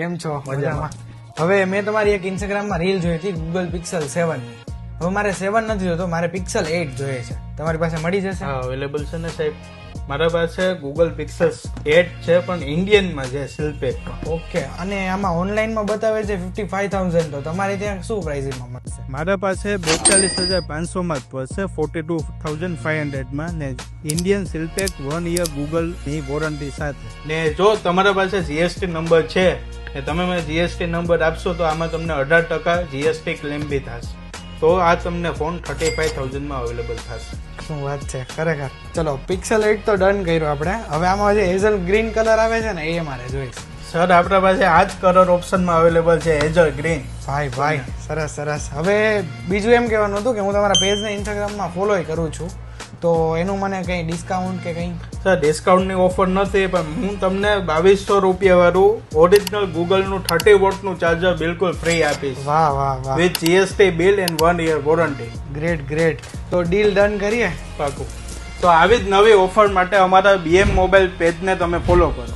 કેમ છો? મજામાં. હવે મેં તમારી એક ઇન્સ્ટાગ્રામમાં રીલ જોઈ હતી ગૂગલ પિક્સેલ 7 ની. હવે મારે 7 નથી જોતો, મારે પિક્સેલ 8 જોઈએ છે. તમારી પાસે મળી જશે? હા, અવેલેબલ છે ને સાહેબ. મારા પાસે ગૂગલ પિક્સેલ 8 છે, પણ ઇન્ડિયનમાં છે, સિલ્પેકમાં. ઓકે. અને આમાં ઓનલાઈનમાં બતાવે છે 55,000, તો તમારે ત્યાં શું પ્રાઇસિંગમાં મળશે? મારા પાસે 42,500 માં જ પડશે, 42,500 માં, ને ઇન્ડિયન સિલ્પેક 1 યર ગૂગલ ની વોરંટી સાથે. ને જો તમારા પાસે જીએસટી નંબર છે ને તમે મને જીએસટી નંબર આપશો તો આમાં તમને 18% જીએસટી ક્લેમ બી થશે. તો આ તમને ફોન 35,000 માં અવેલેબલ થશે. શું વાત છે, ખરેખર. ચલો, પિક્સેલ 8 તો ડન કર્યું આપણે. હવે આમાં જે હેઝલ ગ્રીન કલર આવે છે ને, એ મારે જોઈશે. સર, આપણા પાસે આ જ કલર ઓપ્શનમાં અવેલેબલ છે, હેઝલ ગ્રીન. ભાઈ સરસ સરસ. હવે બીજું એમ કહેવાનું હતું કે હું તમારા પેજને ઇન્સ્ટાગ્રામમાં ફોલો કરું છું, તો એનું મને કંઈ ડિસ્કાઉન્ટ કે કંઈ? સર, ડિસ્કાઉન્ટની ઓફર નથી, પણ હું તમને 2200 રૂપિયા વાળું ઓરિજિનલ ગૂગલનું 30 વોટનું ચાર્જર બિલકુલ ફ્રી આપીશ. વાહ. With GST bill and 1 year warranty. Great. તો ડીલ ડન કરીએ. પાકું. તો આવી જ નવી ઓફર માટે અમારા બીએમ મોબાઈલ પેજને તમે ફોલો કરો.